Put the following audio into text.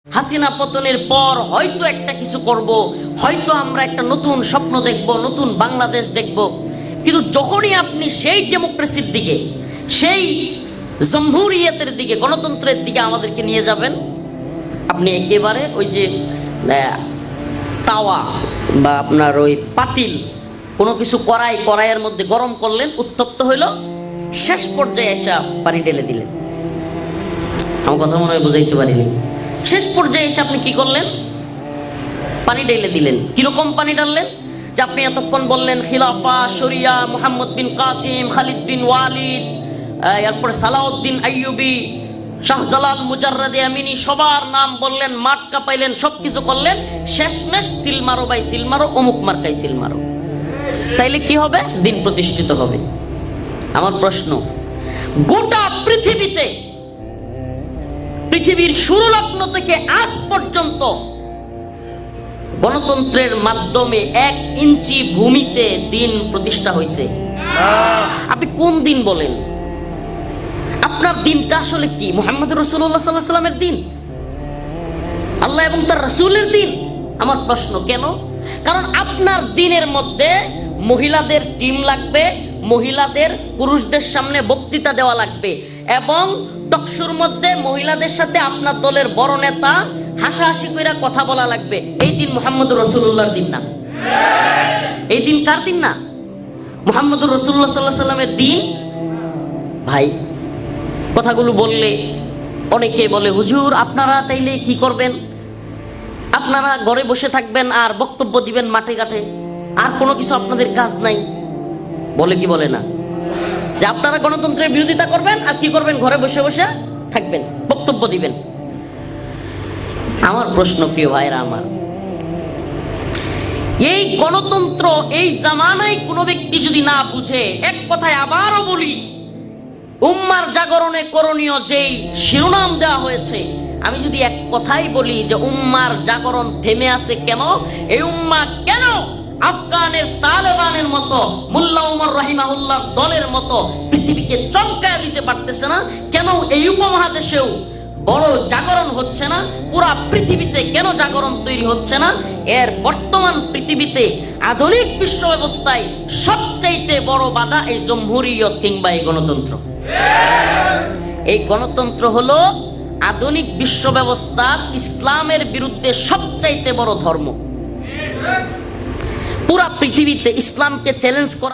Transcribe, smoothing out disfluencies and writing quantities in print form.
হাসিনা পতনের পর হয়তো একটা কিছু করব, হয়তো আমরা একটা নতুন স্বপ্ন দেখব, নতুন বাংলাদেশ দেখব। কিন্তু যখনই আপনি সেই ডেমোক্রেসির দিকে, সেই জমহুরিয়তের দিকে, গণতন্ত্রের দিকে আমাদেরকে নিয়ে যাবেন, আপনি একেবারে ওই যে তাওয়া বা আপনার ওই পাতিল, কোনো কিছু কড়াইয়ের মধ্যে গরম করলেন, উত্তপ্ত হইল, শেষ পর্যায়ে এসে পানি ঢেলে দিলেন। আমার কথা মনে হয় বুঝাইতে পারিনি। শেষ পর্যায়ে এসে আপনি কি করলেন? পানি ঢেলে দিলেন। কিরকম পানি ঢাললেন? যে আপনি এতক্ষণ বললেন খিলাফা, শরিয়া, মুহাম্মদ বিন কাসিম, খালিদ বিন ওয়ালিদ, এরপর সালাউদ্দিন আইয়ুবী, শাহজালাল, মুজাররাদে আমিনী, সবার নাম বললেন, মাঠ কাঁপাইলেন, সবকিছু করলেন। শেষমেশ সিল মারো ভাই সিল মারো, অমুক মার্কাই সিল মারো। তাইলে কি হবে? দিন প্রতিষ্ঠিত হবে। আমার প্রশ্ন, গোটা পৃথিবীতে, পৃথিবীর শুরু লগ্ন থেকে আজ পর্যন্ত গণতন্ত্রের মাধ্যমে 1 ইঞ্চি ভূমিতে দিন প্রতিষ্ঠা হয়েছে? আপনি কোন দিন বলেন? আপনার দিনটা আসলে কি? মুহাম্মদ রাসূলুল্লাহ সাল্লাল্লাহু আলাইহি ওয়াসাল্লামের দিন? আল্লাহ এবং তার রাসূলের দিন? আমার প্রশ্ন কেন? কারণ আপনার দিনের মধ্যে মহিলাদের টিম লাগবে, মহিলাদের পুরুষদের সামনে বক্তৃতা দেওয়া লাগবে, এবং টকশুর মধ্যে মহিলাদের সাথে আপনার দলের বড় নেতা হাসাহাসি কইরা কথা বলা লাগবে। এই দিন মুহাম্মদুর রাসূলুল্লাহর দিন না? এই দিন কার দিন না? মুহাম্মদুর রাসূলুল্লাহ সাল্লাল্লাহু আলাইহি ওয়াসাল্লামের দিন। ভাই, কথাগুলো বললে অনেকে বলে, হুজুর আপনারা তাইলে কি করবেন? আপনারা ঘরে বসে থাকবেন আর বক্তব্য দিবেন মাঠে ঘাটে, আর কোনো কিছু আপনাদের কাজ নাই? বলে কি বলে না? যে আপনারা গণতন্ত্রের বিরোধিতা করবেন আর কি করবেন? ঘরে বসে বসে থাকবেন, বক্তব্য দিবেন। আমার প্রশ্ন, প্রিয় ভাইরা আমার, এই গণতন্ত্র এই জামানায় কোনো ব্যক্তি যদি না বুঝে, এক কথায় আবারও বলি, উম্মার জাগরণে করণীয় যেই শিরোনাম দেওয়া হয়েছে, আমি যদি এক কথাই বলি যে উম্মার জাগরণ থেমে আছে কেন? এই উম্মা কেন আফগানের তালেবানের মতো, মোল্লা ওমর রাহিমাহুল্লাহ দলের মতো পৃথিবীকে চমকায় দিতে পারতেছে না? কেন এই উপমহাদেশেও বড় জাগরণ হচ্ছে না? পুরা পৃথিবীতে কেন জাগরণ তৈরি হচ্ছে না? এর বর্তমান পৃথিবীতে আধুনিক বিশ্ব ব্যবস্থায় সবচাইতে বড় বাধা এই জমহুরিয়ত কিংবা এই গণতন্ত্র। এই গণতন্ত্র হলো আধুনিক বিশ্ব ব্যবস্থার, ইসলামের বিরুদ্ধে সবচাইতে বড় ধর্ম। পুরা পৃথিবীতে ইসলামকে চ্যালেঞ্জ করা